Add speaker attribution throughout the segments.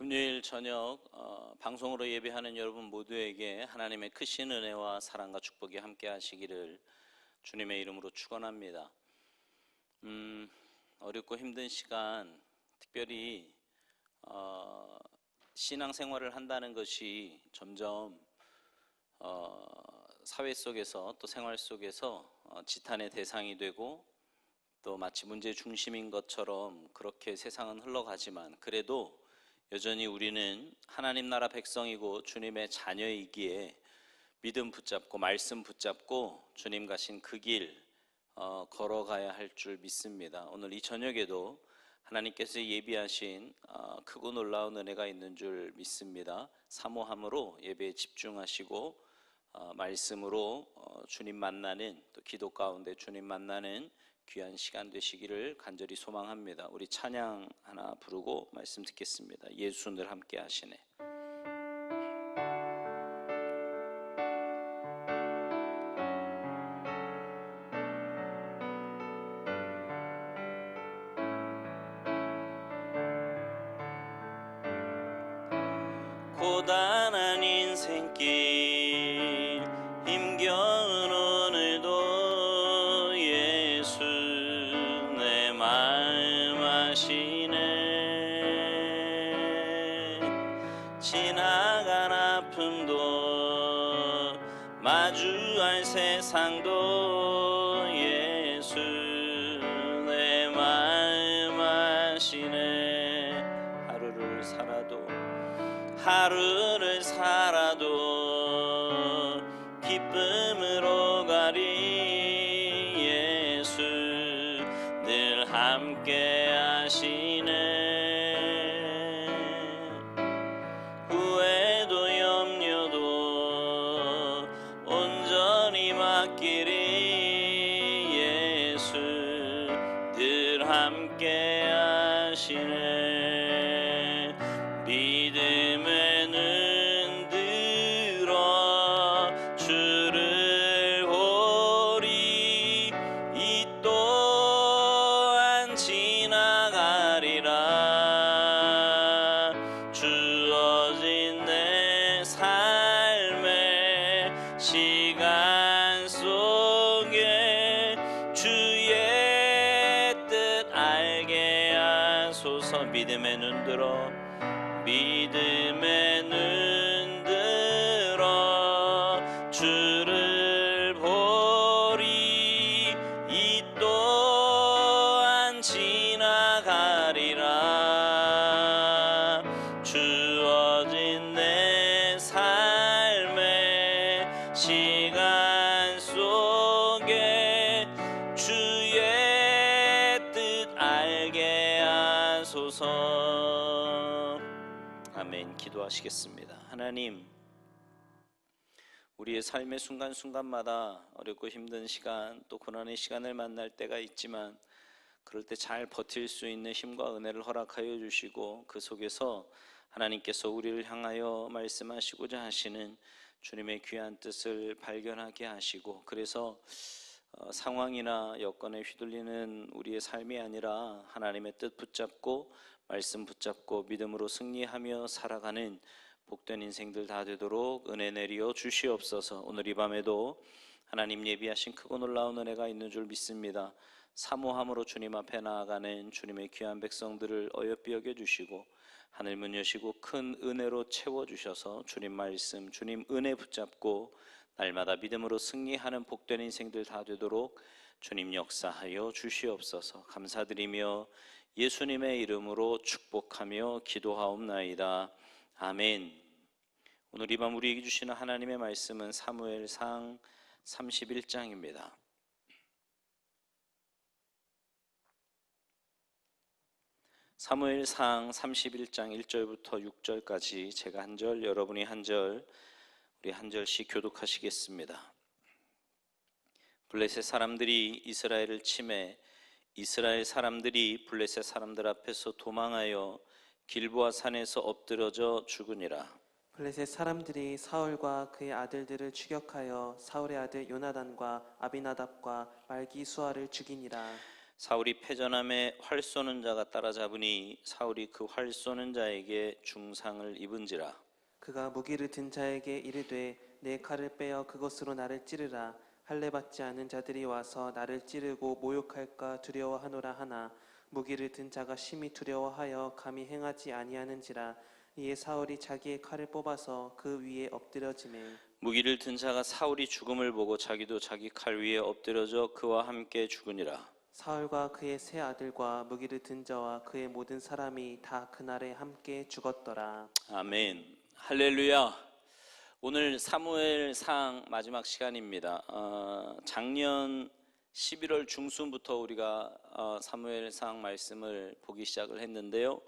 Speaker 1: 금요일 저녁 방송으로 예배하는 여러분 모두에게 하나님의 크신 은혜와 사랑과 축복이 함께 하시기를 주님의 이름으로 축원합니다. 어렵고 힘든 시간, 특별히 신앙생활을 한다는 것이 점점 사회 속에서 또 생활 속에서 지탄의 대상이 되고 또 마치 문제 중심인 것처럼 그렇게 세상은 흘러가지만, 그래도 여전히 우리는 하나님 나라 백성이고 주님의 자녀이기에 믿음 붙잡고 말씀 붙잡고 주님 가신 그 길 걸어가야 할 줄 믿습니다. 오늘 이 저녁에도 하나님께서 예비하신 크고 놀라운 은혜가 있는 줄 믿습니다. 사모함으로 예배에 집중하시고 말씀으로 주님 만나는, 또 기도 가운데 주님 만나는 귀한 시간 되시기를 간절히 소망합니다. 우리 찬양 하나 부르고 말씀 듣겠습니다. 예수 늘 함께 하시네. 고단한 인생길 힘겨운 오늘도 예수 내 마음 아시네. 지나간 아픔도 마주할 세상도 예수 내 마음 아시네. 하루를 살아도 기쁨으로 가리 예수 늘 함께 하시네. 후회도 염려도 온전히 맡기리 예수 늘 함께 하시네. 믿음의 눈 들어 주를 보리. 이 또한 지나가리라. 주어진 내 삶의 시간 속에 주의 뜻 알게 하소서. 믿음의 눈 들어 주를 보리. 이 또한 지나가리라. 주어진 내 삶의 시간 속에 주의 뜻 알게 하소서. 아멘. 기도하시겠습니다. 하나님, 우리의 삶의 순간순간마다 어렵고 힘든 시간, 또 고난의 시간을 만날 때가 있지만 그럴 때 잘 버틸 수 있는 힘과 은혜를 허락하여 주시고, 그 속에서 하나님께서 우리를 향하여 말씀하시고자 하시는 주님의 귀한 뜻을 발견하게 하시고, 그래서 상황이나 여건에 휘둘리는 우리의 삶이 아니라 하나님의 뜻 붙잡고 말씀 붙잡고 믿음으로 승리하며 살아가는 복된 인생들 다 되도록 은혜 내리어 주시옵소서. 오늘 이 밤에도 하나님 예비하신 크고 놀라운 은혜가 있는 줄 믿습니다. 사모함으로 주님 앞에 나아가는 주님의 귀한 백성들을 어여삐 여겨주시고 하늘 문 여시고 큰 은혜로 채워주셔서 주님 말씀, 주님 은혜 붙잡고 날마다 믿음으로 승리하는 복된 인생들 다 되도록 주님 역사하여 주시옵소서. 감사드리며 예수님의 이름으로 축복하며 기도하옵나이다. 아멘. 오늘 이 밤 우리에게 주시는 하나님의 말씀은 사무엘상 31장입니다. 사무엘상 31장 1절부터 6절까지 제가 한 절, 여러분이 한 절, 우리 한 절씩 교독하시겠습니다. 블레셋 사람들이 이스라엘을 치매 이스라엘 사람들이 블레셋 사람들 앞에서 도망하여 길보아 산에서 엎드러져 죽으니라.
Speaker 2: 블레셋 사람들이 사울과 그의 아들들을 추격하여 사울의 아들 요나단과 아비나답과 말기수아를 죽이니라.
Speaker 1: 사울이 패전함에 활 쏘는 자가 따라잡으니 사울이 그 활 쏘는 자에게 중상을 입은지라.
Speaker 2: 그가 무기를 든 자에게 이르되 내 칼을 빼어 그것으로 나를 찌르라. 할례 받지 않은 자들이 와서 나를 찌르고 모욕할까 두려워하노라 하나 무기를 든 자가 심히 두려워하여 감히 행하지 아니하는지라. 이에 사울이 자기의 칼을 뽑아서 그 위에 엎드려지매
Speaker 1: 무기를 든 자가 사울이 죽음을 보고 자기도 자기 칼 위에 엎드려져 그와 함께 죽으니라.
Speaker 2: 사울과 그의 세 아들과 무기를 든 자와 그의 모든 사람이 다 그날에 함께 죽었더라.
Speaker 1: 아멘. 할렐루야. 오늘 사무엘상 마지막 시간입니다. 작년 11월 중순부터 우리가 사무엘상 말씀을 보기 시작을 했는데요.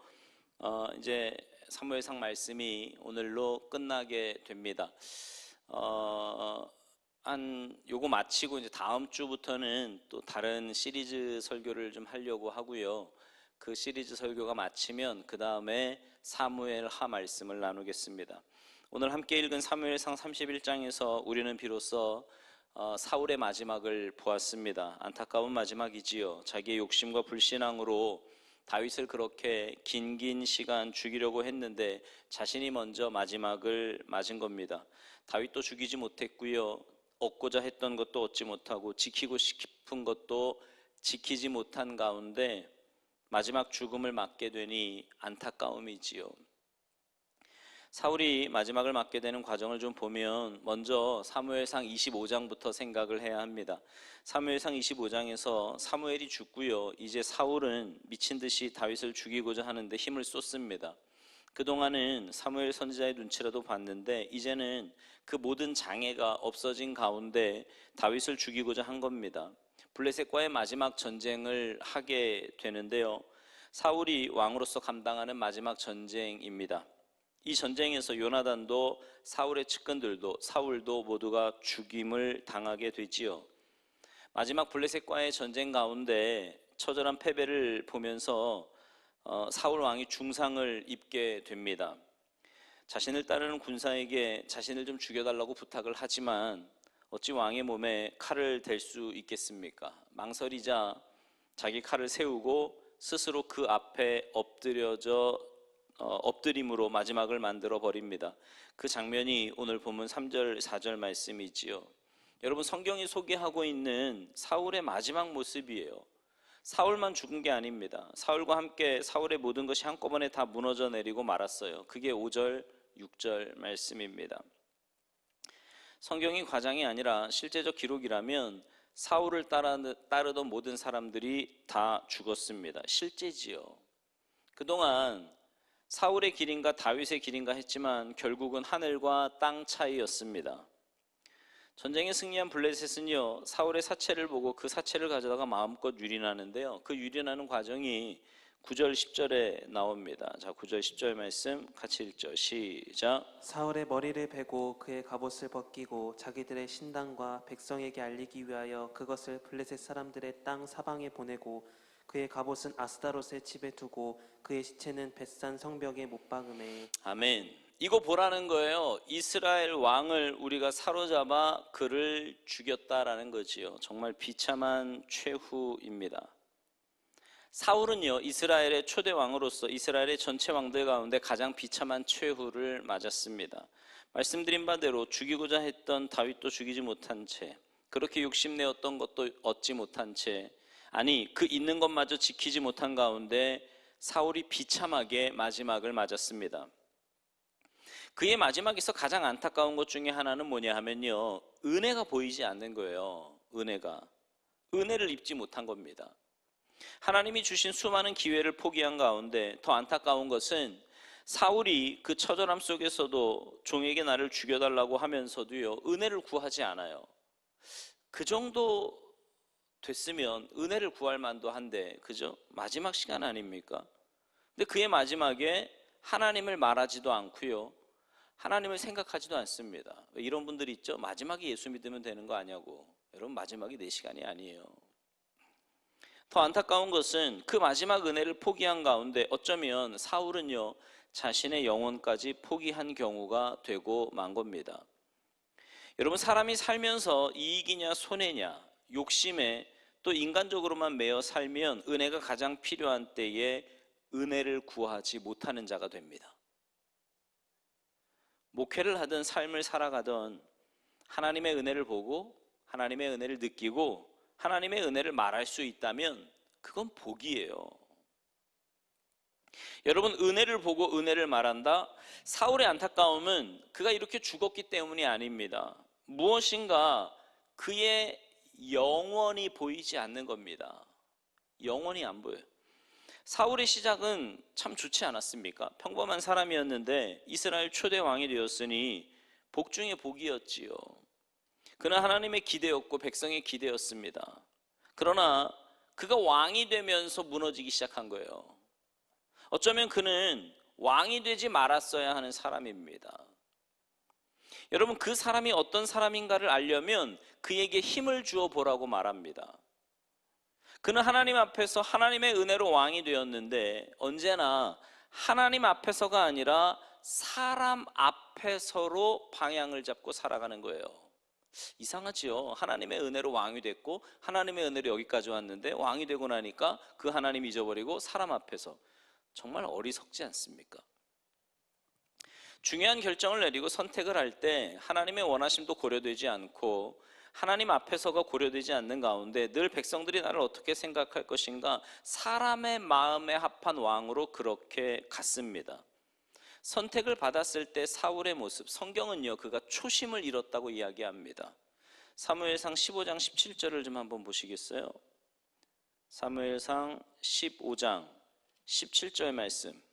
Speaker 1: 이제 사무엘상 말씀이 오늘로 끝나게 됩니다. 요거 마치고 이제 다음 주부터는 또 다른 시리즈 설교를 좀 하려고 하고요. 그 시리즈 설교가 마치면 그 다음에 사무엘하 말씀을 나누겠습니다. 오늘 함께 읽은 사무엘상 31장에서 우리는 비로소 사울의 마지막을 보았습니다. 안타까운 마지막이지요. 자기의 욕심과 불신앙으로 다윗을 그렇게 긴 시간 죽이려고 했는데 자신이 먼저 마지막을 맞은 겁니다. 다윗도 죽이지 못했고요. 얻고자 했던 것도 얻지 못하고 지키고 싶은 것도 지키지 못한 가운데 마지막 죽음을 맞게 되니 안타까움이지요. 사울이 마지막을 맞게 되는 과정을 좀 보면 먼저 사무엘상 25장부터 생각을 해야 합니다. 사무엘상 25장에서 사무엘이 죽고요. 이제 사울은 미친 듯이 다윗을 죽이고자 하는데 힘을 쏟습니다. 그동안은 사무엘 선지자의 눈치라도 봤는데 이제는 그 모든 장애가 없어진 가운데 다윗을 죽이고자 한 겁니다. 블레셋과의 마지막 전쟁을 하게 되는데요. 사울이 왕으로서 감당하는 마지막 전쟁입니다. 이 전쟁에서 요나단도 사울의 측근들도 사울도 모두가 죽임을 당하게 되지요. 마지막 블레셋과의 전쟁 가운데 처절한 패배를 보면서 사울 왕이 중상을 입게 됩니다. 자신을 따르는 군사에게 자신을 좀 죽여달라고 부탁을 하지만 어찌 왕의 몸에 칼을 댈 수 있겠습니까? 망설이자 자기 칼을 세우고 스스로 그 앞에 엎드림으로 마지막을 만들어 버립니다. 그 장면이 오늘 본문 3절 4절 말씀이지요. 여러분, 성경이 소개하고 있는 사울의 마지막 모습이에요. 사울만 죽은 게 아닙니다. 사울과 함께 사울의 모든 것이 한꺼번에 다 무너져 내리고 말았어요. 그게 5절 6절 말씀입니다. 성경이 과장이 아니라 실제적 기록이라면 사울을 따르던 모든 사람들이 다 죽었습니다. 실제지요. 그동안 사울의 길인가 다윗의 길인가 했지만 결국은 하늘과 땅 차이였습니다. 전쟁에 승리한 블레셋은요, 사울의 사체를 보고 그 사체를 가져다가 마음껏 유린하는데요. 그 유린하는 과정이 9절 10절에 나옵니다. 자, 9절 10절 말씀 같이 읽죠. 시작.
Speaker 2: 사울의 머리를 베고 그의 갑옷을 벗기고 자기들의 신당과 백성에게 알리기 위하여 그것을 블레셋 사람들의 땅 사방에 보내고 그의 갑옷은 아스다롯의 집에 두고 그의 시체는 벳산 성벽에 못 박음에.
Speaker 1: 아멘. 이거 보라는 거예요. 이스라엘 왕을 우리가 사로잡아 그를 죽였다라는 거지요. 정말 비참한 최후입니다. 사울은요, 이스라엘의 초대 왕으로서 이스라엘의 전체 왕들 가운데 가장 비참한 최후를 맞았습니다. 말씀드린 바대로 죽이고자 했던 다윗도 죽이지 못한 채, 그렇게 욕심내었던 것도 얻지 못한 채, 아니 그 있는 것마저 지키지 못한 가운데 사울이 비참하게 마지막을 맞았습니다. 그의 마지막에서 가장 안타까운 것 중에 하나는 뭐냐 하면요, 은혜가 보이지 않는 거예요. 은혜를 입지 못한 겁니다. 하나님이 주신 수많은 기회를 포기한 가운데 더 안타까운 것은 사울이 그 처절함 속에서도 종에게 나를 죽여달라고 하면서도요, 은혜를 구하지 않아요. 그 정도 됐으면 은혜를 구할 만도 한데, 그죠? 마지막 시간 아닙니까? 근데 그의 마지막에 하나님을 말하지도 않고요, 하나님을 생각하지도 않습니다. 이런 분들이 있죠. 마지막에 예수 믿으면 되는 거 아니냐고. 여러분, 마지막이 내 시간이 아니에요. 더 안타까운 것은 그 마지막 은혜를 포기한 가운데 어쩌면 사울은요, 자신의 영혼까지 포기한 경우가 되고 만 겁니다. 여러분, 사람이 살면서 이익이냐 손해냐, 욕심에 또 인간적으로만 매여 살면 은혜가 가장 필요한 때에 은혜를 구하지 못하는 자가 됩니다. 목회를 하든 삶을 살아가든 하나님의 은혜를 보고 하나님의 은혜를 느끼고 하나님의 은혜를 말할 수 있다면 그건 복이에요. 여러분, 은혜를 보고 은혜를 말한다? 사울의 안타까움은 그가 이렇게 죽었기 때문이 아닙니다. 무엇인가 그의 영원히 보이지 않는 겁니다. 영원히 안 보여요. 사울의 시작은 참 좋지 않았습니까? 평범한 사람이었는데 이스라엘 초대 왕이 되었으니 복 중에 복이었지요. 그는 하나님의 기대였고 백성의 기대였습니다. 그러나 그가 왕이 되면서 무너지기 시작한 거예요. 어쩌면 그는 왕이 되지 말았어야 하는 사람입니다. 여러분, 그 사람이 어떤 사람인가를 알려면 그에게 힘을 주어 보라고 말합니다. 그는 하나님 앞에서 하나님의 은혜로 왕이 되었는데 언제나 하나님 앞에서가 아니라 사람 앞에서로 방향을 잡고 살아가는 거예요. 이상하지요. 하나님의 은혜로 왕이 됐고 하나님의 은혜로 여기까지 왔는데 왕이 되고 나니까 그 하나님 잊어버리고 사람 앞에서. 정말 어리석지 않습니까? 중요한 결정을 내리고 선택을 할 때 하나님의 원하심도 고려되지 않고 하나님 앞에서가 고려되지 않는 가운데 늘 백성들이 나를 어떻게 생각할 것인가, 사람의 마음에 합한 왕으로 그렇게 갔습니다. 선택을 받았을 때 사울의 모습, 성경은요 그가 초심을 잃었다고 이야기합니다. 사무엘상 15장 17절을 좀 한번 보시겠어요? 사무엘상 15장 17절 말씀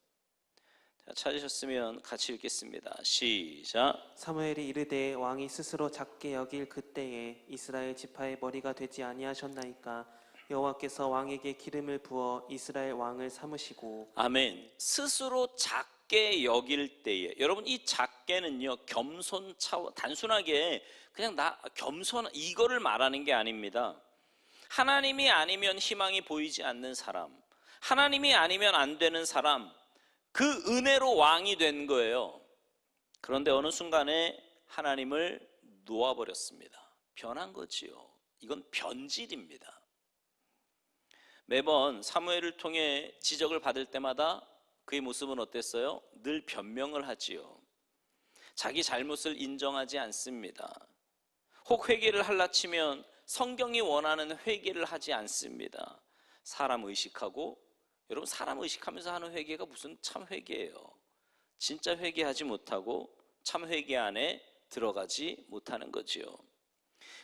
Speaker 1: 찾으셨으면 같이 읽겠습니다. 시작.
Speaker 2: 사무엘이 이르되 왕이 스스로 작게 여길 그때에 이스라엘 지파의 머리가 되지 아니하셨나이까. 여호와께서 왕에게 기름을 부어 이스라엘 왕을 삼으시고.
Speaker 1: 아멘. 스스로 작게 여길 때에, 여러분 이 작게는요 겸손차, 단순하게 그냥 나 겸손 이거를 말하는 게 아닙니다. 하나님이 아니면 희망이 보이지 않는 사람, 하나님이 아니면 안 되는 사람, 그 은혜로 왕이 된 거예요. 그런데 어느 순간에 하나님을 놓아버렸습니다. 변한 거지요. 이건 변질입니다. 매번 사무엘을 통해 지적을 받을 때마다 그의 모습은 어땠어요? 늘 변명을 하지요. 자기 잘못을 인정하지 않습니다. 혹 회개를 할라치면 성경이 원하는 회개를 하지 않습니다. 사람 의식하고, 여러분 사람 의식하면서 하는 회개가 무슨 참 회개예요. 진짜 회개하지 못하고 참 회개 안에 들어가지 못하는 거지요.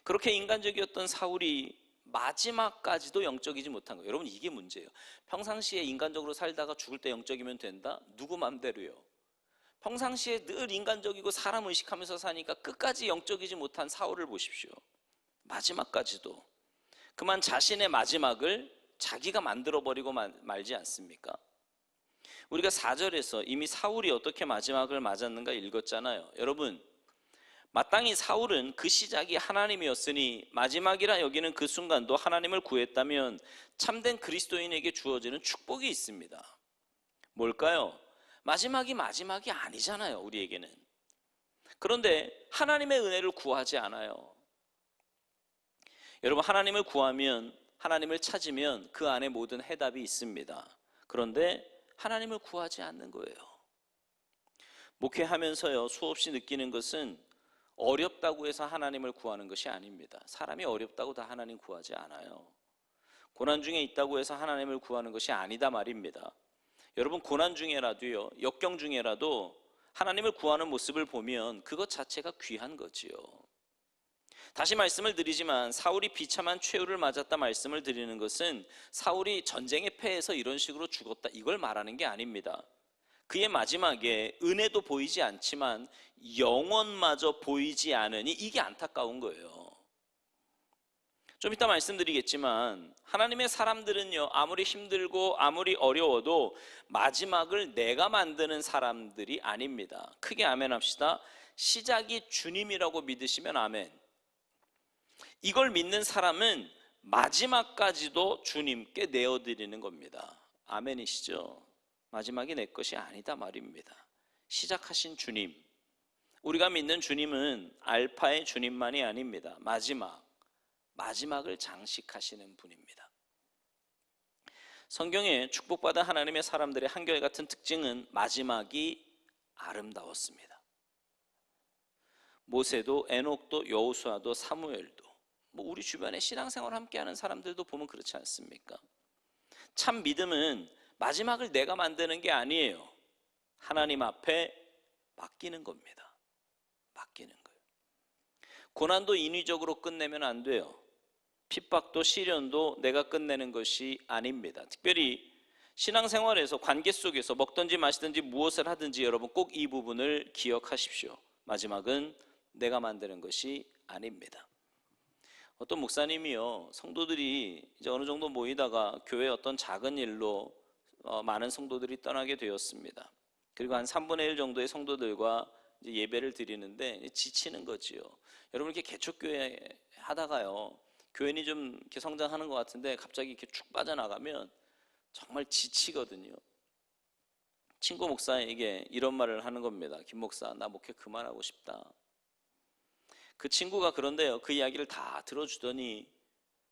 Speaker 1: 그렇게 인간적이었던 사울이 마지막까지도 영적이지 못한 거예요. 여러분 이게 문제예요. 평상시에 인간적으로 살다가 죽을 때 영적이면 된다? 누구 맘대로요. 평상시에 늘 인간적이고 사람 의식하면서 사니까 끝까지 영적이지 못한 사울을 보십시오. 마지막까지도. 그만 자신의 마지막을 자기가 만들어버리고 말지 않습니까? 우리가 4절에서 이미 사울이 어떻게 마지막을 맞았는가 읽었잖아요. 여러분, 마땅히 사울은 그 시작이 하나님이었으니 마지막이라 여기는 그 순간도 하나님을 구했다면 참된 그리스도인에게 주어지는 축복이 있습니다. 뭘까요? 마지막이 아니잖아요, 우리에게는. 그런데 하나님의 은혜를 구하지 않아요. 여러분, 하나님을 구하면, 하나님을 찾으면 그 안에 모든 해답이 있습니다. 그런데 하나님을 구하지 않는 거예요. 목회하면서요 수없이 느끼는 것은 어렵다고 해서 하나님을 구하는 것이 아닙니다. 사람이 어렵다고 다 하나님 구하지 않아요. 고난 중에 있다고 해서 하나님을 구하는 것이 아니다 말입니다. 여러분, 고난 중에라도요, 역경 중에라도 하나님을 구하는 모습을 보면 그것 자체가 귀한 거지요. 다시 말씀을 드리지만 사울이 비참한 최후를 맞았다 말씀을 드리는 것은 사울이 전쟁에 패해서 이런 식으로 죽었다 이걸 말하는 게 아닙니다. 그의 마지막에 은혜도 보이지 않지만 영원마저 보이지 않으니 이게 안타까운 거예요. 좀 이따 말씀드리겠지만 하나님의 사람들은요 아무리 힘들고 아무리 어려워도 마지막을 내가 만드는 사람들이 아닙니다. 크게 아멘 합시다. 시작이 주님이라고 믿으시면 아멘. 이걸 믿는 사람은 마지막까지도 주님께 내어드리는 겁니다. 아멘이시죠? 마지막이 내 것이 아니다 말입니다. 시작하신 주님, 우리가 믿는 주님은 알파의 주님만이 아닙니다. 마지막을 장식하시는 분입니다. 성경에 축복받은 하나님의 사람들의 한결같은 특징은 마지막이 아름다웠습니다. 모세도 에녹도 여호수아도 사무엘도 우리 주변에 신앙생활 함께하는 사람들도 보면 그렇지 않습니까? 참 믿음은 마지막을 내가 만드는 게 아니에요. 하나님 앞에 맡기는 겁니다. 맡기는 거예요. 고난도 인위적으로 끝내면 안 돼요. 핍박도 시련도 내가 끝내는 것이 아닙니다. 특별히 신앙생활에서 관계 속에서 먹든지 마시든지 무엇을 하든지 여러분 꼭 이 부분을 기억하십시오. 마지막은 내가 만드는 것이 아닙니다. 어떤 목사님이요, 성도들이 이제 어느 정도 모이다가 교회 어떤 작은 일로 많은 성도들이 떠나게 되었습니다. 그리고 한 3분의 1 정도의 성도들과 이제 예배를 드리는데 지치는 거지요. 여러분 이렇게 개척교회 하다가요, 교인이 좀 이렇게 성장하는 것 같은데 갑자기 이렇게 쭉 빠져나가면 정말 지치거든요. 친구 목사에게 이런 말을 하는 겁니다. 김 목사, 나 목회 그만하고 싶다. 그 친구가 그런데요, 그 이야기를 다 들어주더니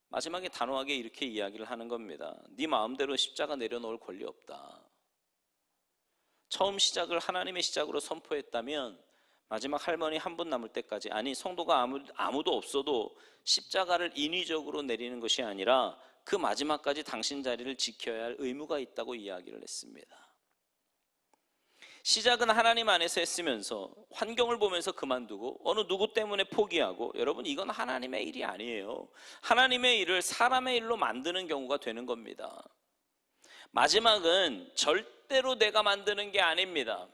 Speaker 1: 마지막에 단호하게 이렇게 이야기를 하는 겁니다. 네 마음대로 십자가 내려놓을 권리 없다. 처음 시작을 하나님의 시작으로 선포했다면 마지막 할머니 한 분 남을 때까지, 아니 성도가 아무도 없어도 십자가를 인위적으로 내리는 것이 아니라 그 마지막까지 당신 자리를 지켜야 할 의무가 있다고 이야기를 했습니다. 시작은 하나님 안에서 했으면서 환경을 보면서 그만두고 어느 누구 때문에 포기하고, 여러분 이건 하나님의 일이 아니에요. 하나님의 일을 사람의 일로 만드는 경우가 되는 겁니다. 마지막은 절대로 내가 만드는 게 아닙니다.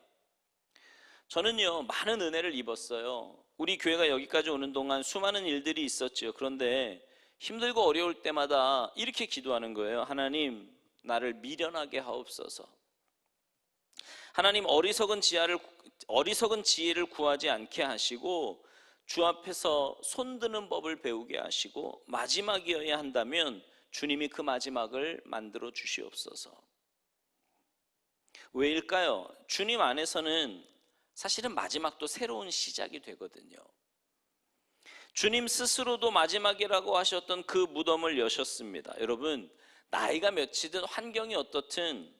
Speaker 1: 저는요, 많은 은혜를 입었어요. 우리 교회가 여기까지 오는 동안 수많은 일들이 있었죠. 그런데 힘들고 어려울 때마다 이렇게 기도하는 거예요. 하나님, 나를 미련하게 하옵소서. 하나님, 어리석은 지혜를 구하지 않게 하시고 주 앞에서 손드는 법을 배우게 하시고 마지막이어야 한다면 주님이 그 마지막을 만들어 주시옵소서. 왜일까요? 주님 안에서는 사실은 마지막도 새로운 시작이 되거든요. 주님 스스로도 마지막이라고 하셨던 그 무덤을 여셨습니다. 여러분, 나이가 몇이든 환경이 어떻든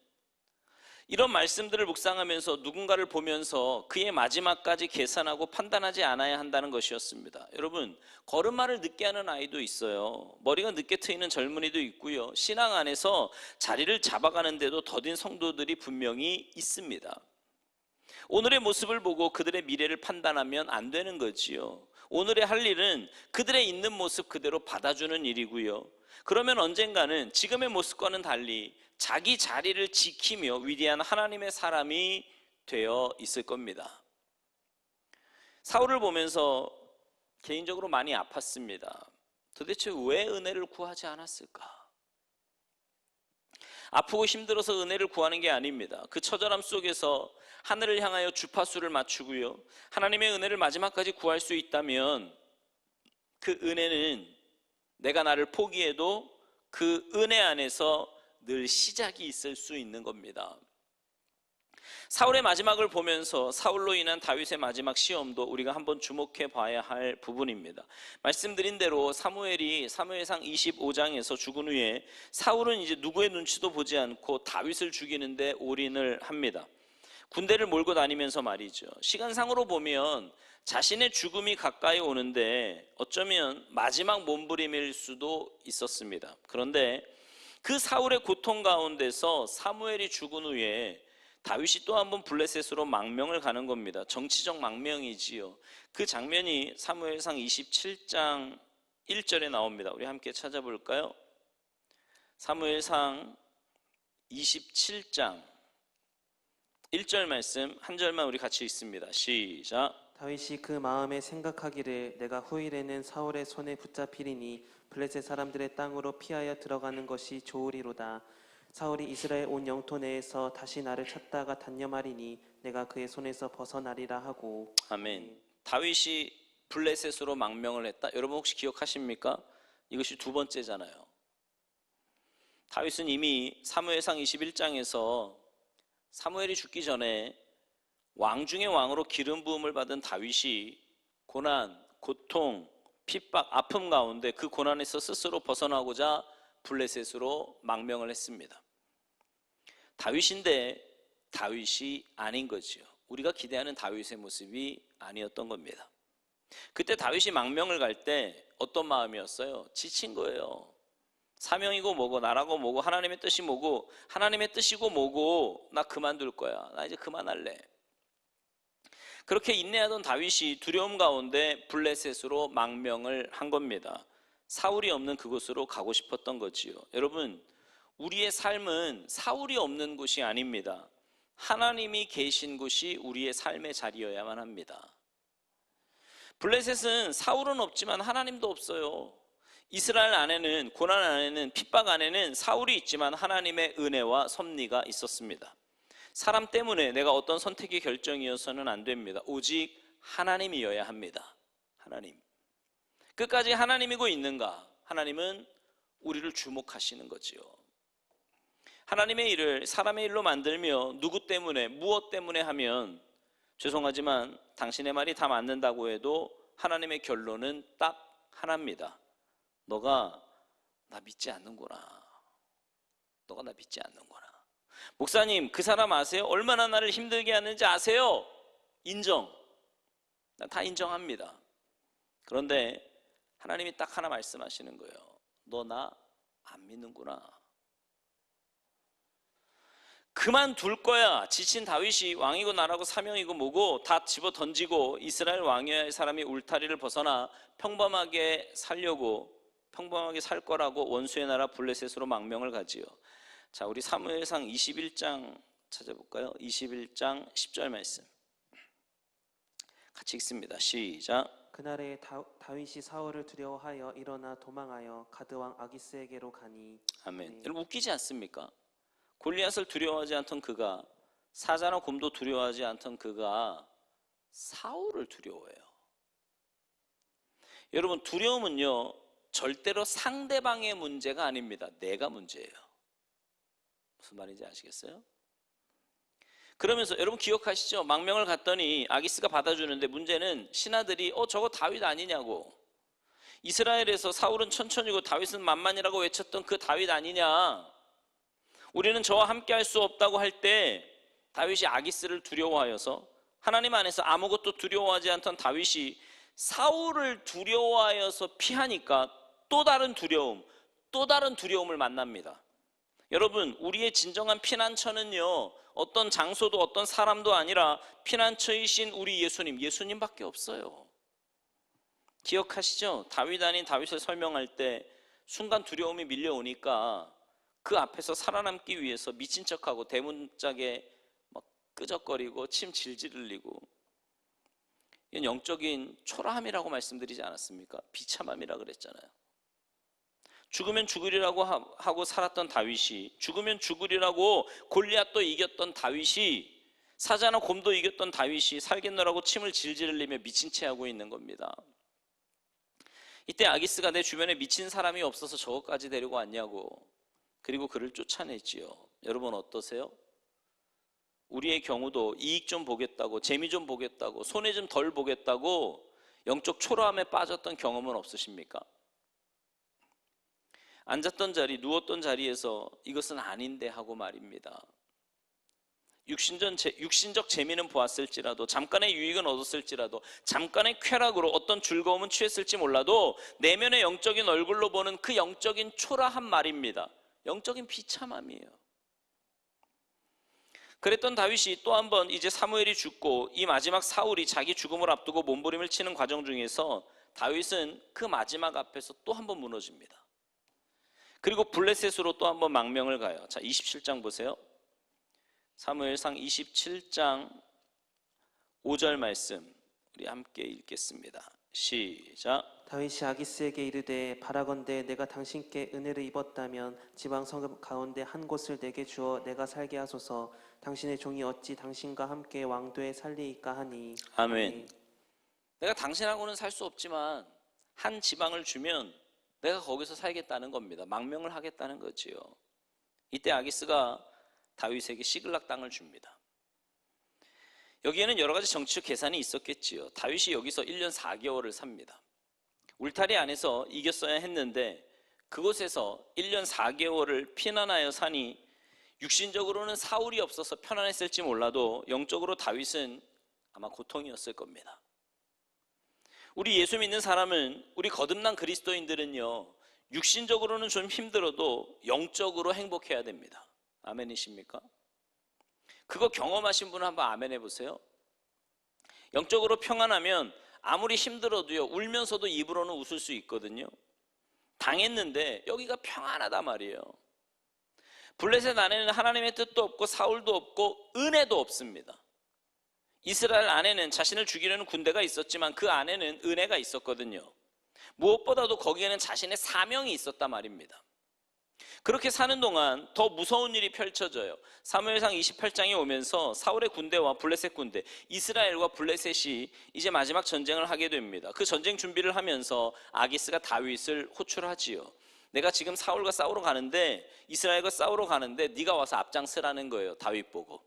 Speaker 1: 이런 말씀들을 묵상하면서 누군가를 보면서 그의 마지막까지 계산하고 판단하지 않아야 한다는 것이었습니다. 여러분, 걸음마를 늦게 하는 아이도 있어요. 머리가 늦게 트이는 젊은이도 있고요. 신앙 안에서 자리를 잡아가는데도 더딘 성도들이 분명히 있습니다. 오늘의 모습을 보고 그들의 미래를 판단하면 안 되는 거지요. 오늘의 할 일은 그들의 있는 모습 그대로 받아주는 일이고요. 그러면 언젠가는 지금의 모습과는 달리 자기 자리를 지키며 위대한 하나님의 사람이 되어 있을 겁니다. 사울을 보면서 개인적으로 많이 아팠습니다. 도대체 왜 은혜를 구하지 않았을까? 아프고 힘들어서 은혜를 구하는 게 아닙니다. 그 처절함 속에서 하늘을 향하여 주파수를 맞추고요, 하나님의 은혜를 마지막까지 구할 수 있다면 그 은혜는 내가 나를 포기해도 그 은혜 안에서 늘 시작이 있을 수 있는 겁니다. 사울의 마지막을 보면서 사울로 인한 다윗의 마지막 시험도 우리가 한번 주목해 봐야 할 부분입니다. 말씀드린 대로 사무엘상 25장에서 죽은 후에 사울은 이제 누구의 눈치도 보지 않고 다윗을 죽이는데 올인을 합니다. 군대를 몰고 다니면서 말이죠. 시간상으로 보면 자신의 죽음이 가까이 오는데 어쩌면 마지막 몸부림일 수도 있었습니다. 그런데 그 사울의 고통 가운데서 사무엘이 죽은 후에 다윗이 또 한 번 블레셋으로 망명을 가는 겁니다. 정치적 망명이지요. 그 장면이 사무엘상 27장 1절에 나옵니다. 우리 함께 찾아볼까요? 사무엘상 27장 1절 말씀 한 절만 우리 같이 읽습니다. 시작.
Speaker 2: 다윗이 그 마음에 생각하기를 내가 후일에는 사울의 손에 붙잡히리니 블레셋 사람들의 땅으로 피하여 들어가는 것이 좋으리로다. 사울이 이스라엘 온 영토 내에서 다시 나를 찾다가 단념하리니 내가 그의 손에서 벗어나리라 하고.
Speaker 1: 아멘. 다윗이 블레셋으로 망명을 했다. 여러분 혹시 기억하십니까? 이것이 두 번째잖아요. 다윗은 이미 사무엘상 21장에서 사무엘이 죽기 전에 왕 중의 왕으로 기름 부음을 받은 다윗이 고난, 고통, 핍박, 아픔 가운데 그 고난에서 스스로 벗어나고자 블레셋으로 망명을 했습니다. 다윗인데 다윗이 아닌 거지요. 우리가 기대하는 다윗의 모습이 아니었던 겁니다. 그때 다윗이 망명을 갈 때 어떤 마음이었어요? 지친 거예요. 사명이고 뭐고 나라고 뭐고 하나님의 뜻이 뭐고 하나님의 뜻이고 뭐고 나 그만둘 거야. 나 이제 그만할래. 그렇게 인내하던 다윗이 두려움 가운데 블레셋으로 망명을 한 겁니다. 사울이 없는 그곳으로 가고 싶었던 거지요. 여러분, 우리의 삶은 사울이 없는 곳이 아닙니다. 하나님이 계신 곳이 우리의 삶의 자리여야만 합니다. 블레셋은 사울은 없지만 하나님도 없어요. 이스라엘 안에는, 고난 안에는, 핍박 안에는 사울이 있지만 하나님의 은혜와 섭리가 있었습니다. 사람 때문에 내가 어떤 선택의 결정이어서는 안 됩니다. 오직 하나님이어야 합니다. 하나님. 끝까지 하나님이고 있는가? 하나님은 우리를 주목하시는 거지요. 하나님의 일을 사람의 일로 만들며 누구 때문에, 무엇 때문에 하면 죄송하지만 당신의 말이 다 맞는다고 해도 하나님의 결론은 딱 하나입니다. 너가 나 믿지 않는구나. 너가 나 믿지 않는구나. 목사님, 그 사람 아세요? 얼마나 나를 힘들게 하는지 아세요? 인정. 난 다 인정합니다. 그런데 하나님이 딱 하나 말씀하시는 거예요. 너 나 안 믿는구나. 그만둘 거야. 지친 다윗이 왕이고 나라고 사명이고 뭐고 다 집어 던지고 이스라엘 왕의 사람이 울타리를 벗어나 평범하게 살려고, 평범하게 살 거라고 원수의 나라 블레셋으로 망명을 가지요. 자, 우리 사무엘상 21장 찾아볼까요? 21장 10절 말씀 같이 읽습니다. 시작.
Speaker 2: 그날에 다윗이 사울을 두려워하여 일어나 도망하여 가드 왕 아기스에게로 가니.
Speaker 1: 아멘.
Speaker 2: 네.
Speaker 1: 여러분, 웃기지 않습니까? 골리앗을 두려워하지 않던 그가, 사자나 곰도 두려워하지 않던 그가 사울을 두려워해요. 여러분, 두려움은요 절대로 상대방의 문제가 아닙니다. 내가 문제예요. 무슨 말인지 아시겠어요? 그러면서 여러분 기억하시죠? 망명을 갔더니 아기스가 받아주는데 문제는 신하들이 저거 다윗 아니냐고, 이스라엘에서 사울은 천천히고 다윗은 만만이라고 외쳤던 그 다윗 아니냐, 우리는 저와 함께 할 수 없다고 할 때 다윗이 아기스를 두려워하여서, 하나님 안에서 아무것도 두려워하지 않던 다윗이 사울을 두려워하여서 피하니까 또 다른 두려움, 또 다른 두려움을 만납니다. 여러분, 우리의 진정한 피난처는요 어떤 장소도 어떤 사람도 아니라 피난처이신 우리 예수님밖에 없어요. 기억하시죠? 다윗 아닌 다윗을 설명할 때 순간 두려움이 밀려오니까 그 앞에서 살아남기 위해서 미친 척하고 대문짝에 막 끄적거리고 침 질질 흘리고, 이건 영적인 초라함이라고 말씀드리지 않았습니까? 비참함이라 그랬잖아요. 죽으면 죽으리라고 하고 살았던 다윗이, 죽으면 죽으리라고 골리앗도 이겼던 다윗이, 사자나 곰도 이겼던 다윗이 살겠노라고 침을 질질 흘리며 미친 채 하고 있는 겁니다. 이때 아기스가 내 주변에 미친 사람이 없어서 저것까지 데리고 왔냐고, 그리고 그를 쫓아냈지요. 여러분 어떠세요? 우리의 경우도 이익 좀 보겠다고, 재미 좀 보겠다고, 손해 좀 덜 보겠다고 영적 초라함에 빠졌던 경험은 없으십니까? 앉았던 자리, 누웠던 자리에서 이것은 아닌데 하고 말입니다. 육신적 재미는 보았을지라도, 잠깐의 유익은 얻었을지라도, 잠깐의 쾌락으로 어떤 즐거움은 취했을지 몰라도 내면의 영적인 얼굴로 보는 그 영적인 초라한 말입니다. 영적인 비참함이에요. 그랬던 다윗이 또 한 번 이제 사무엘이 죽고 이 마지막 사울이 자기 죽음을 앞두고 몸부림을 치는 과정 중에서 다윗은 그 마지막 앞에서 또 한 번 무너집니다. 그리고 블레셋으로 또 한 번 망명을 가요. 자, 27장 보세요. 사무엘상 27장 5절 말씀 우리 함께 읽겠습니다. 시작.
Speaker 2: 다윗이 아기스에게 이르되 바라건대 내가 당신께 은혜를 입었다면 지방 성읍 가운데 한 곳을 내게 주어 내가 살게 하소서. 당신의 종이 어찌 당신과 함께 왕도에 살리이까 하니.
Speaker 1: 아멘. 내가 당신하고는 살 수 없지만 한 지방을 주면 내가 거기서 살겠다는 겁니다. 망명을 하겠다는 거지요. 이때 아기스가 다윗에게 시글락 땅을 줍니다. 여기에는 여러 가지 정치적 계산이 있었겠지요. 다윗이 여기서 1년 4개월을 삽니다. 울타리 안에서 이겼어야 했는데 그곳에서 1년 4개월을 피난하여 사니 육신적으로는 사울이 없어서 편안했을지 몰라도 영적으로 다윗은 아마 고통이었을 겁니다. 우리 예수 믿는 사람은, 우리 거듭난 그리스도인들은요, 육신적으로는 좀 힘들어도 영적으로 행복해야 됩니다. 아멘이십니까? 그거 경험하신 분은 한번 아멘 해보세요. 영적으로 평안하면 아무리 힘들어도요, 울면서도 입으로는 웃을 수 있거든요. 당했는데 여기가 평안하단 말이에요. 블레셋 안에는 하나님의 뜻도 없고 사울도 없고 은혜도 없습니다. 이스라엘 안에는 자신을 죽이려는 군대가 있었지만 그 안에는 은혜가 있었거든요. 무엇보다도 거기에는 자신의 사명이 있었단 말입니다. 그렇게 사는 동안 더 무서운 일이 펼쳐져요. 사무엘상 28장에 오면서 사울의 군대와 블레셋 군대, 이스라엘과 블레셋이 이제 마지막 전쟁을 하게 됩니다. 그 전쟁 준비를 하면서 아기스가 다윗을 호출하지요. 내가 지금 사울과 싸우러 가는데, 이스라엘과 싸우러 가는데 네가 와서 앞장서라는 거예요. 다윗 보고.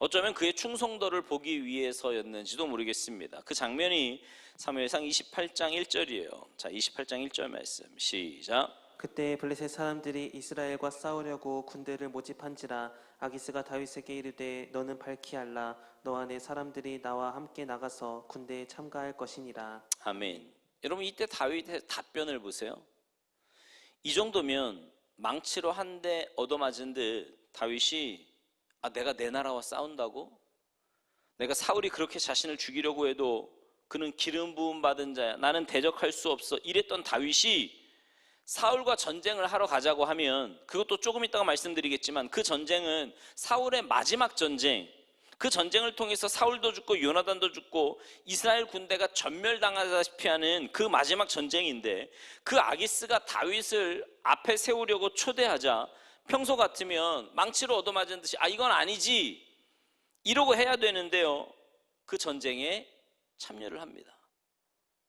Speaker 1: 어쩌면 그의 충성도를 보기 위해서였는지도 모르겠습니다. 그 장면이 사무엘상 28장 1절이에요. 자, 28장 1절 말씀 시작.
Speaker 2: 그때 블레셋 사람들이 이스라엘과 싸우려고 군대를 모집한지라 아기스가 다윗에게 이르되 너는 밝히 알라 너와 내 사람들이 나와 함께 나가서 군대에 참가할 것이니라.
Speaker 1: 아멘. 여러분, 이때 다윗의 답변을 보세요. 이 정도면 망치로 한 대 얻어맞은 듯 다윗이 내가 내 나라와 싸운다고? 내가 사울이 그렇게 자신을 죽이려고 해도 그는 기름 부음 받은 자야. 나는 대적할 수 없어. 이랬던 다윗이 사울과 전쟁을 하러 가자고 하면, 그것도 조금 이따가 말씀드리겠지만 그 전쟁은 사울의 마지막 전쟁, 그 전쟁을 통해서 사울도 죽고 요나단도 죽고 이스라엘 군대가 전멸당하다시피 하는 그 마지막 전쟁인데, 그 아기스가 다윗을 앞에 세우려고 초대하자 평소 같으면 망치로 얻어맞은 듯이 이건 아니지 이러고 해야 되는데요, 그 전쟁에 참여를 합니다.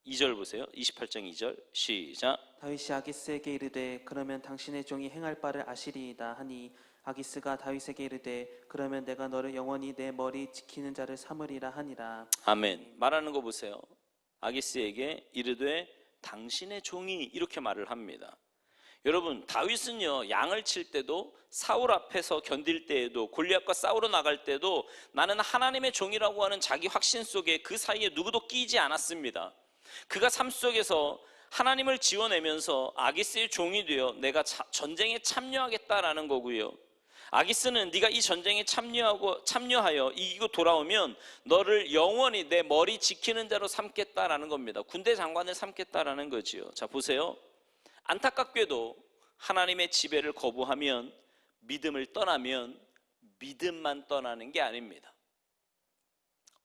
Speaker 1: 2절 보세요. 28장 2절 시작.
Speaker 2: 다윗이 아기스에게 이르되 그러면 당신의 종이 행할 바를 아시리이다 하니 아기스가 다윗에게 이르되 그러면 내가 너를 영원히 내 머리 지키는 자를 삼으리라 하니라.
Speaker 1: 아멘. 말하는 거 보세요. 아기스에게 이르되 당신의 종이, 이렇게 말을 합니다. 여러분, 다윗은요, 양을 칠 때도, 사울 앞에서 견딜 때에도, 골리앗과 싸우러 나갈 때도 나는 하나님의 종이라고 하는 자기 확신 속에 그 사이에 누구도 끼지 않았습니다. 그가 삶 속에서 하나님을 지어내면서 아기스의 종이 되어 내가 전쟁에 참여하겠다라는 거고요. 아기스는 네가 이 전쟁에 참여하여 이기고 돌아오면 너를 영원히 내 머리 지키는 자로 삼겠다라는 겁니다. 군대 장관을 삼겠다라는 거지요. 자, 보세요. 안타깝게도 하나님의 지배를 거부하면, 믿음을 떠나면 믿음만 떠나는 게 아닙니다.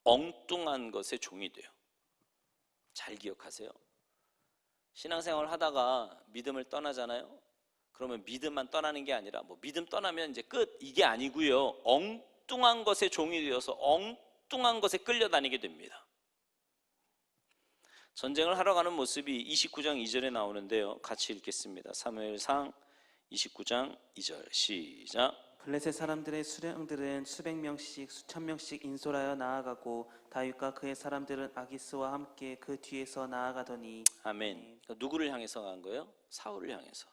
Speaker 1: 엉뚱한 것의 종이 돼요. 잘 기억하세요. 신앙생활 하다가 믿음을 떠나잖아요. 그러면 믿음만 떠나는 게 아니라 믿음 떠나면 이제 끝, 이게 아니고요, 엉뚱한 것의 종이 되어서 엉뚱한 것에 끌려다니게 됩니다. 전쟁을 하러 가는 모습이 29장 2절에 나오는데요, 같이 읽겠습니다. 사무엘상 29장 2절 시작.
Speaker 2: 블레셋 사람들의 수령들은 수백 명씩 수천 명씩 인솔하여 나아가고 다윗과 그의 사람들은 아기스와 함께 그 뒤에서 나아가더니.
Speaker 1: 아멘. 누구를 향해서 간 거예요? 사울을 향해서.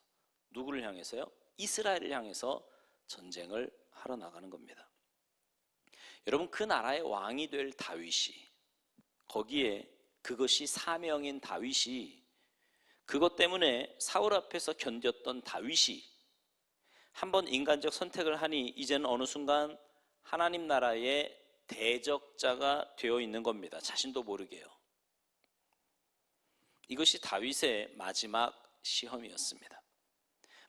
Speaker 1: 누구를 향해서요? 이스라엘을 향해서 전쟁을 하러 나가는 겁니다. 여러분, 그 나라의 왕이 될 다윗이, 거기에 그것이 사명인 다윗이, 그것 때문에 사울 앞에서 견뎠던 다윗이 한번 인간적 선택을 하니 이제는 어느 순간 하나님 나라의 대적자가 되어 있는 겁니다. 자신도 모르게요. 이것이 다윗의 마지막 시험이었습니다.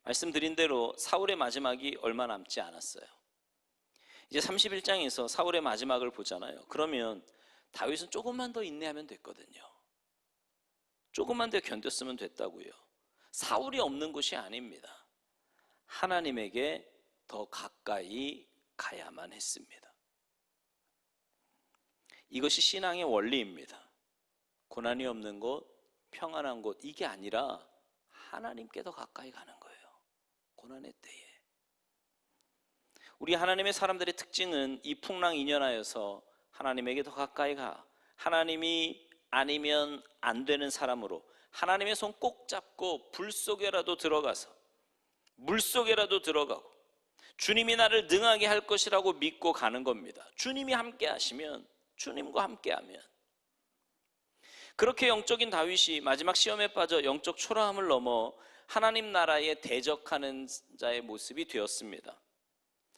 Speaker 1: 말씀드린 대로 사울의 마지막이 얼마 남지 않았어요. 이제 31장에서 사울의 마지막을 보잖아요. 그러면 다윗은 조금만 더 인내하면 됐거든요. 조금만 더 견뎠으면 됐다고요. 사울이 없는 곳이 아닙니다. 하나님에게 더 가까이 가야만 했습니다. 이것이 신앙의 원리입니다. 고난이 없는 곳, 평안한 곳, 이게 아니라 하나님께 더 가까이 가는 거예요. 고난의 때에. 우리 하나님의 사람들의 특징은 이 풍랑이년하여서 하나님에게 더 가까이 가, 하나님이 아니면 안 되는 사람으로 하나님의 손 꼭 잡고 불 속에라도 들어가서 물 속에라도 들어가고 주님이 나를 능하게 할 것이라고 믿고 가는 겁니다. 주님이 함께 하시면, 주님과 함께 하면. 그렇게 영적인 다윗이 마지막 시험에 빠져 영적 초라함을 넘어 하나님 나라에 대적하는 자의 모습이 되었습니다.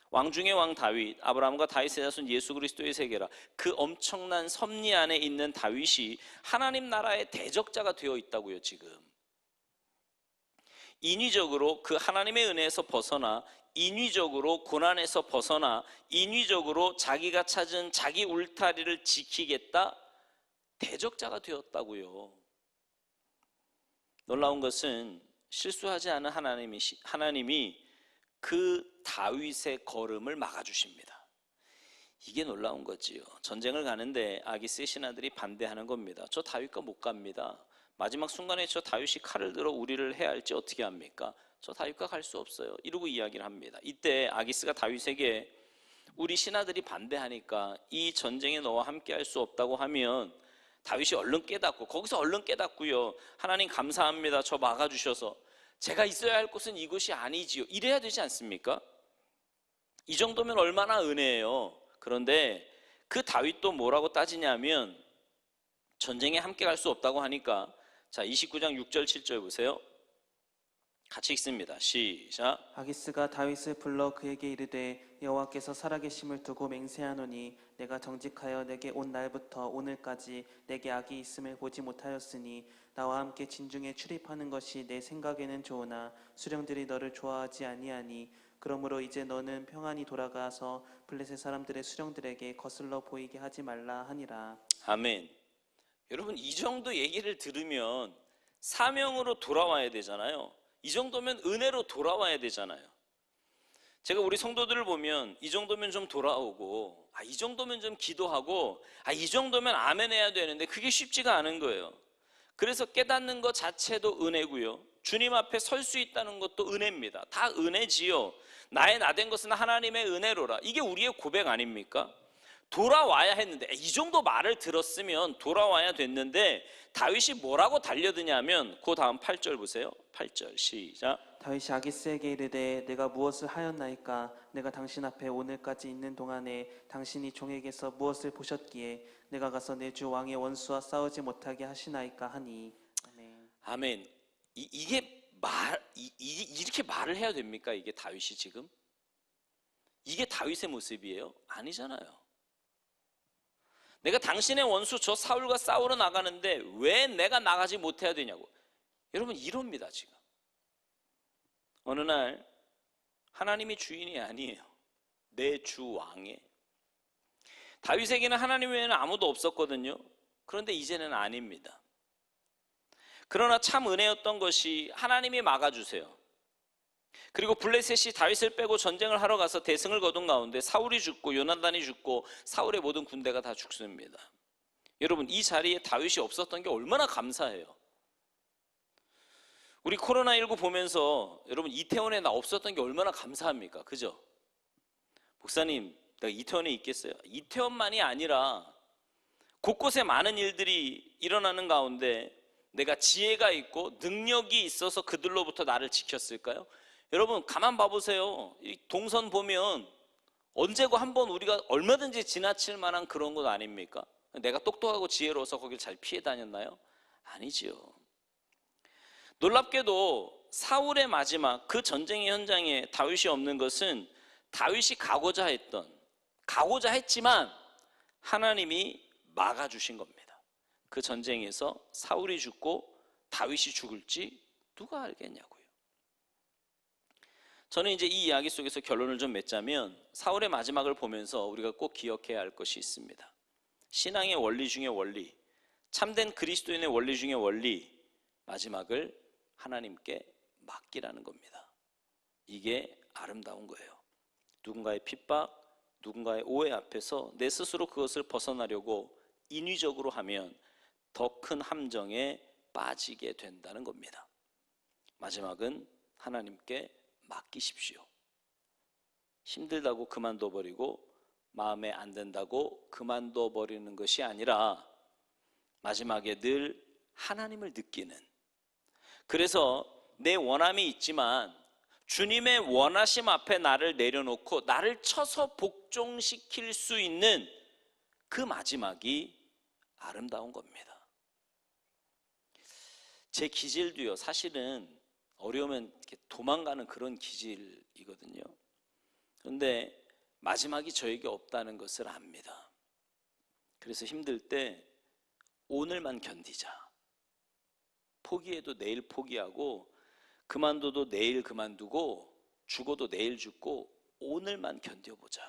Speaker 1: 왕 중의 왕 다윗, 아브라함과 다윗의 자손 예수 그리스도의 세계라, 그 엄청난 섭리 안에 있는 다윗이 하나님 나라의 대적자가 되어 있다고요. 지금 인위적으로 그 하나님의 은혜에서 벗어나, 인위적으로 고난에서 벗어나, 인위적으로 자기가 찾은 자기 울타리를 지키겠다, 대적자가 되었다고요. 놀라운 것은 실수하지 않은 하나님이 그 다윗의 걸음을 막아주십니다. 이게 놀라운 거지요. 전쟁을 가는데 아기스의 신하들이 반대하는 겁니다. 저 다윗과 못 갑니다. 마지막 순간에 저 다윗이 칼을 들어 우리를 해야 할지 어떻게 합니까? 저 다윗과 갈 수 없어요. 이러고 이야기를 합니다. 이때 아기스가 다윗에게 우리 신하들이 반대하니까 이 전쟁에 너와 함께 할 수 없다고 하면, 다윗이 얼른 깨닫고, 거기서 얼른 깨닫고요, 하나님 감사합니다, 저 막아주셔서 제가 있어야 할 곳은 이곳이 아니지요, 이래야 되지 않습니까? 이 정도면 얼마나 은혜예요. 그런데 그 다윗도 뭐라고 따지냐면, 전쟁에 함께 갈 수 없다고 하니까, 자 29장 6절 7절 보세요. 같이 읽습니다. 시작.
Speaker 2: 아기스가 다윗을 불러 그에게 이르되 여호와께서 살아계심을 두고 맹세하노니 내가 정직하여 내게 온 날부터 오늘까지 내게 악이 있음을 보지 못하였으니 나와 함께 진중에 출입하는 것이 내 생각에는 좋으나 수령들이 너를 좋아하지 아니하니 그러므로 이제 너는 평안히 돌아가서 블레셋 사람들의 수령들에게 거슬러 보이게 하지 말라 하니라.
Speaker 1: 아멘. 여러분, 이 정도 얘기를 들으면 사명으로 돌아와야 되잖아요. 이 정도면 은혜로 돌아와야 되잖아요. 제가 우리 성도들을 보면 이 정도면 좀 돌아오고, 이 정도면 좀 기도하고, 이 정도면 아멘 해야 되는데 그게 쉽지가 않은 거예요. 그래서 깨닫는 것 자체도 은혜고요, 주님 앞에 설 수 있다는 것도 은혜입니다. 다 은혜지요. 나의 나된 것은 하나님의 은혜로라. 이게 우리의 고백 아닙니까? 돌아와야 했는데, 이 정도 말을 들었으면 돌아와야 됐는데, 다윗이 뭐라고 달려드냐면 그 다음 8절 보세요. 8절 시작.
Speaker 2: 다윗이 아기스에게 이르되 내가 무엇을 하였나이까? 내가 당신 앞에 오늘까지 있는 동안에 당신이 종에게서 무엇을 보셨기에 내가 가서 내 주 왕의 원수와 싸우지 못하게 하시나이까 하니. 아멘.
Speaker 1: 아멘. 이렇게 말을 해야 됩니까? 이게 다윗이 지금? 이게 다윗의 모습이에요? 아니잖아요. 내가 당신의 원수 저 사울과 싸우러 나가는데 왜 내가 나가지 못해야 되냐고. 여러분, 이럽니다 지금. 어느 날 하나님이 주인이 아니에요. 내 주 왕에. 다윗에게는 하나님 외에는 아무도 없었거든요. 그런데 이제는 아닙니다. 그러나 참 은혜였던 것이 하나님이 막아주세요. 그리고 블레셋이 다윗을 빼고 전쟁을 하러 가서 대승을 거둔 가운데 사울이 죽고 요나단이 죽고 사울의 모든 군대가 다 죽습니다. 여러분, 이 자리에 다윗이 없었던 게 얼마나 감사해요. 우리 코로나19 보면서 여러분, 이태원에 나 없었던 게 얼마나 감사합니까? 그죠? 목사님, 내가 이태원에 있겠어요? 이태원만이 아니라 곳곳에 많은 일들이 일어나는 가운데 내가 지혜가 있고 능력이 있어서 그들로부터 나를 지켰을까요? 여러분, 가만 봐보세요. 이 동선 보면 언제고 한번 우리가 얼마든지 지나칠 만한 그런 것 아닙니까? 내가 똑똑하고 지혜로워서 거길 잘 피해 다녔나요? 아니지요. 놀랍게도 사울의 마지막 그 전쟁의 현장에 다윗이 없는 것은 다윗이 가고자 했지만 하나님이 막아주신 겁니다. 그 전쟁에서 사울이 죽고 다윗이 죽을지 누가 알겠냐고요. 저는 이제 이 이야기 속에서 결론을 좀 맺자면, 사울의 마지막을 보면서 우리가 꼭 기억해야 할 것이 있습니다. 신앙의 원리 중의 원리, 참된 그리스도인의 원리 중의 원리, 마지막을 하나님께 맡기라는 겁니다. 이게 아름다운 거예요. 누군가의 핍박, 누군가의 오해 앞에서 내 스스로 그것을 벗어나려고 인위적으로 하면 더 큰 함정에 빠지게 된다는 겁니다. 마지막은 하나님께 맡기십시오. 힘들다고 그만둬 버리고 마음에 안 든다고 그만둬 버리는 것이 아니라 마지막에 늘 하나님을 느끼는, 그래서 내 원함이 있지만 주님의 원하심 앞에 나를 내려놓고 나를 쳐서 복종시킬 수 있는 그 마지막이 아름다운 겁니다. 제 기질도요, 사실은 어려우면 이렇게 도망가는 그런 기질이거든요. 그런데 마지막이 저에게 없다는 것을 압니다. 그래서 힘들 때 오늘만 견디자. 포기해도 내일 포기하고, 그만둬도 내일 그만두고, 죽어도 내일 죽고, 오늘만 견뎌보자.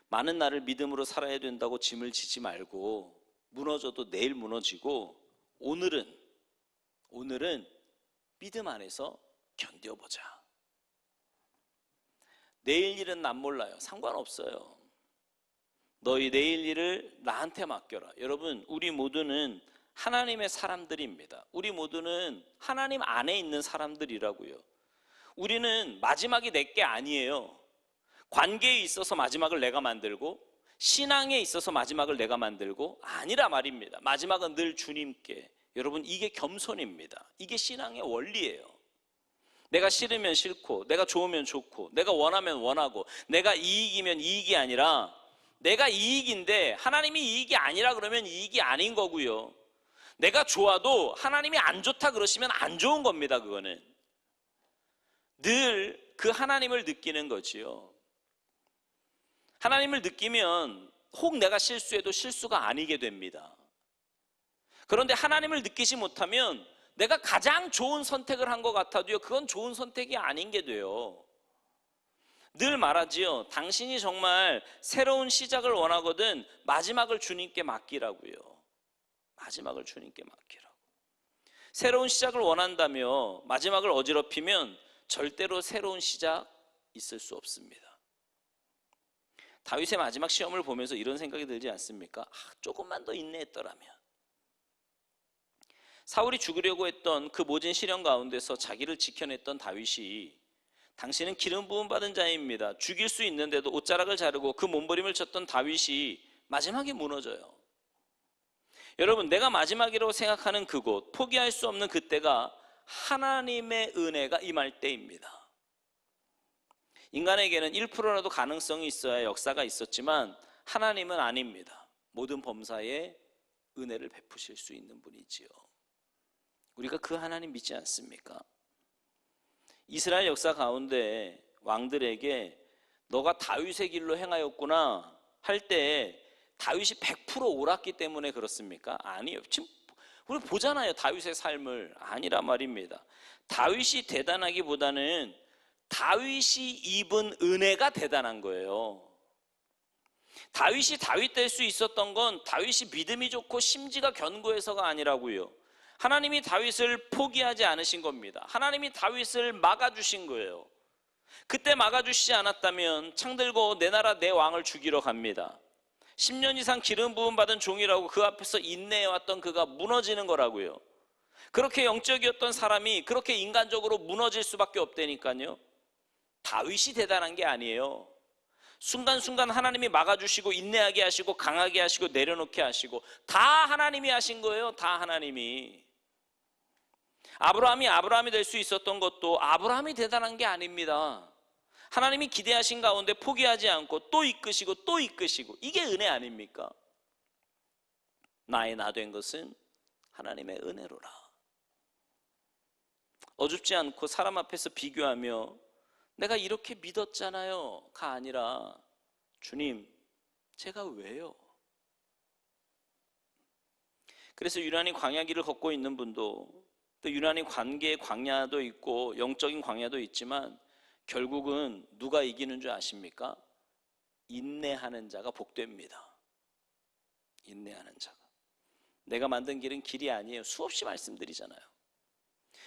Speaker 1: 많은 날을 믿음으로 살아야 된다고 짐을 지지 말고, 무너져도 내일 무너지고, 오늘은 믿음 안에서 견뎌보자. 내일 일은 난 몰라요. 상관없어요. 너희 내일 일을 나한테 맡겨라. 여러분, 우리 모두는 하나님의 사람들입니다. 우리 모두는 하나님 안에 있는 사람들이라고요. 우리는 마지막이 내게 아니에요. 관계에 있어서 마지막을 내가 만들고, 신앙에 있어서 마지막을 내가 만들고, 아니라 말입니다. 마지막은 늘 주님께. 여러분, 이게 겸손입니다. 이게 신앙의 원리예요. 내가 싫으면 싫고, 내가 좋으면 좋고, 내가 원하면 원하고, 내가 이익이면 이익이 아니라, 내가 이익인데 하나님이 이익이 아니라 그러면 이익이 아닌 거고요. 내가 좋아도 하나님이 안 좋다 그러시면 안 좋은 겁니다. 그거는 늘 그 하나님을 느끼는 거지요. 하나님을 느끼면 혹 내가 실수해도 실수가 아니게 됩니다. 그런데 하나님을 느끼지 못하면 내가 가장 좋은 선택을 한 것 같아도요, 그건 좋은 선택이 아닌 게 돼요. 늘 말하지요. 당신이 정말 새로운 시작을 원하거든 마지막을 주님께 맡기라고요. 마지막을 주님께 맡기라고. 새로운 시작을 원한다며 마지막을 어지럽히면 절대로 새로운 시작 있을 수 없습니다. 다윗의 마지막 시험을 보면서 이런 생각이 들지 않습니까? 조금만 더 인내했더라면. 사울이 죽으려고 했던 그 모진 시련 가운데서 자기를 지켜냈던 다윗이, 당신은 기름 부음 받은 자입니다. 죽일 수 있는데도 옷자락을 자르고 그 몸부림을 쳤던 다윗이 마지막에 무너져요. 여러분, 내가 마지막이라고 생각하는 그곳, 포기할 수 없는 그때가 하나님의 은혜가 임할 때입니다. 인간에게는 1%라도 가능성이 있어야 역사가 있었지만 하나님은 아닙니다. 모든 범사에 은혜를 베푸실 수 있는 분이지요. 우리가 그 하나님 믿지 않습니까? 이스라엘 역사 가운데 왕들에게 너가 다윗의 길로 행하였구나 할 때 다윗이 100% 옳았기 때문에 그렇습니까? 아니에요. 지금 우리 보잖아요. 다윗의 삶을. 아니라 말입니다. 다윗이 대단하기보다는 다윗이 입은 은혜가 대단한 거예요. 다윗이 다윗 될 수 있었던 건 다윗이 믿음이 좋고 심지가 견고해서가 아니라고요. 하나님이 다윗을 포기하지 않으신 겁니다. 하나님이 다윗을 막아주신 거예요. 그때 막아주시지 않았다면 창들고 내 나라 내 왕을 죽이러 갑니다. 10년 이상 기름 부음 받은 종이라고 그 앞에서 인내해왔던 그가 무너지는 거라고요. 그렇게 영적이었던 사람이 그렇게 인간적으로 무너질 수밖에 없다니까요. 다윗이 대단한 게 아니에요. 순간순간 하나님이 막아주시고 인내하게 하시고 강하게 하시고 내려놓게 하시고 다 하나님이 하신 거예요. 다 하나님이. 아브라함이 될 수 있었던 것도 아브라함이 대단한 게 아닙니다. 하나님이 기대하신 가운데 포기하지 않고 또 이끄시고 또 이끄시고, 이게 은혜 아닙니까? 나의 나 된 것은 하나님의 은혜로라. 어줍지 않고 사람 앞에서 비교하며 내가 이렇게 믿었잖아요 가 아니라, 주님 제가 왜요? 그래서 유난히 광야 길을 걷고 있는 분도, 또 유난히 관계의 광야도 있고 영적인 광야도 있지만 결국은 누가 이기는 줄 아십니까? 인내하는 자가 복됩니다. 인내하는 자가. 내가 만든 길은 길이 아니에요. 수없이 말씀드리잖아요.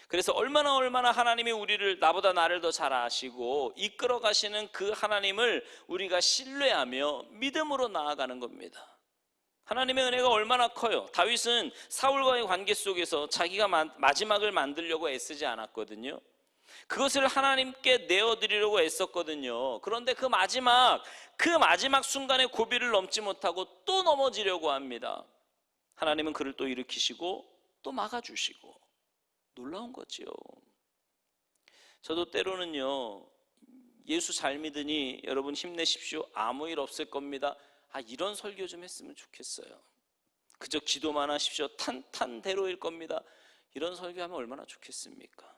Speaker 1: 그래서 얼마나 하나님이 우리를, 나보다 나를 더 잘 아시고 이끌어 가시는 그 하나님을 우리가 신뢰하며 믿음으로 나아가는 겁니다. 하나님의 은혜가 얼마나 커요. 다윗은 사울과의 관계 속에서 자기가 마지막을 만들려고 애쓰지 않았거든요. 그것을 하나님께 내어드리려고 애썼거든요. 그런데 그 마지막 순간에 고비를 넘지 못하고 또 넘어지려고 합니다. 하나님은 그를 또 일으키시고 또 막아주시고, 놀라운 거지요. 저도 때로는요, 예수 잘 믿으니 여러분 힘내십시오, 아무 일 없을 겁니다, 이런 설교 좀 했으면 좋겠어요. 그저 기도만 하십시오, 탄탄대로일 겁니다, 이런 설교하면 얼마나 좋겠습니까?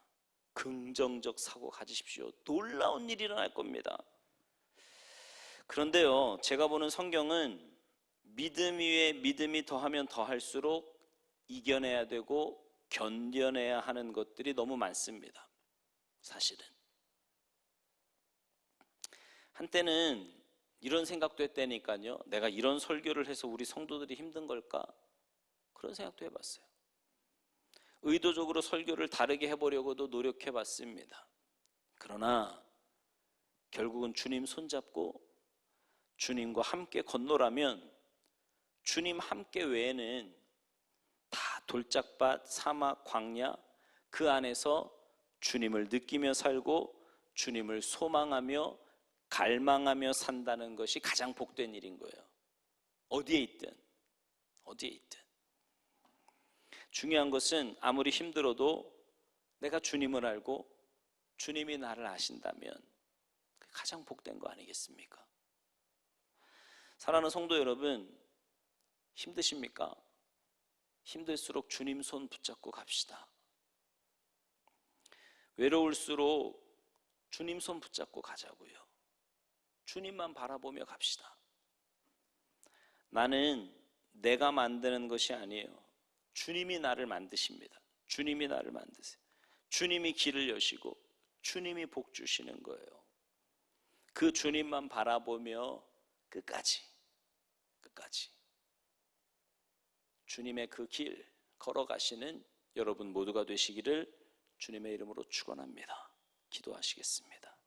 Speaker 1: 긍정적 사고 가지십시오, 놀라운 일이 일어날 겁니다. 그런데요, 제가 보는 성경은 믿음 위에 믿음이 더하면 더할수록 이겨내야 되고 견뎌내야 하는 것들이 너무 많습니다. 사실은 한때는 이런 생각도 했다니까요. 내가 이런 설교를 해서 우리 성도들이 힘든 걸까? 그런 생각도 해봤어요. 의도적으로 설교를 다르게 해보려고도 노력해봤습니다. 그러나 결국은 주님 손잡고 주님과 함께 건너라면, 주님 함께 외에는 다 돌짝밭, 사막, 광야, 그 안에서 주님을 느끼며 살고 주님을 소망하며 갈망하며 산다는 것이 가장 복된 일인 거예요. 어디에 있든. 중요한 것은 아무리 힘들어도 내가 주님을 알고 주님이 나를 아신다면 그게 가장 복된 거 아니겠습니까? 사랑하는 성도 여러분, 힘드십니까? 힘들수록 주님 손 붙잡고 갑시다. 외로울수록 주님 손 붙잡고 가자고요. 주님만 바라보며 갑시다. 나는 내가 만드는 것이 아니에요. 주님이 나를 만드십니다. 주님이 나를 만드세요. 주님이 길을 여시고 주님이 복 주시는 거예요. 그 주님만 바라보며 끝까지 주님의 그 길 걸어가시는 여러분 모두가 되시기를 주님의 이름으로 축원합니다. 기도하시겠습니다.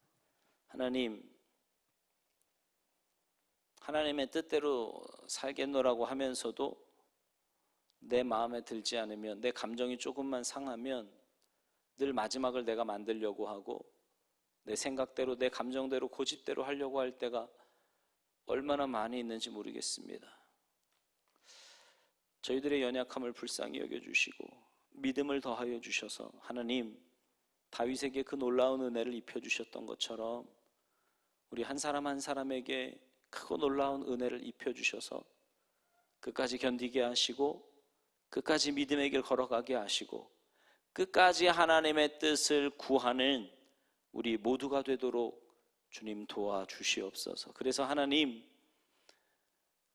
Speaker 1: 하나님의 뜻대로 살겠노라고 하면서도 내 마음에 들지 않으면, 내 감정이 조금만 상하면 늘 마지막을 내가 만들려고 하고 내 생각대로, 내 감정대로, 고집대로 하려고 할 때가 얼마나 많이 있는지 모르겠습니다. 저희들의 연약함을 불쌍히 여겨주시고 믿음을 더하여 주셔서 하나님, 다윗에게 그 놀라운 은혜를 입혀주셨던 것처럼 우리 한 사람 한 사람에게 크고 놀라운 은혜를 입혀주셔서 끝까지 견디게 하시고 끝까지 믿음의 길 걸어가게 하시고 끝까지 하나님의 뜻을 구하는 우리 모두가 되도록 주님 도와주시옵소서. 그래서 하나님,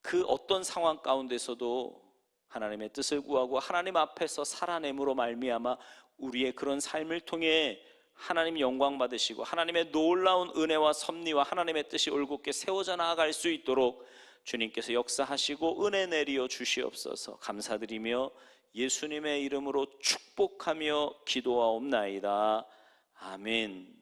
Speaker 1: 그 어떤 상황 가운데서도 하나님의 뜻을 구하고 하나님 앞에서 살아냄으로 말미암아 우리의 그런 삶을 통해 하나님 영광 받으시고 하나님의 놀라운 은혜와 섭리와 하나님의 뜻이 올곧게 세워져 나아갈 수 있도록 주님께서 역사하시고 은혜 내리어 주시옵소서. 감사드리며 예수님의 이름으로 축복하며 기도하옵나이다. 아멘.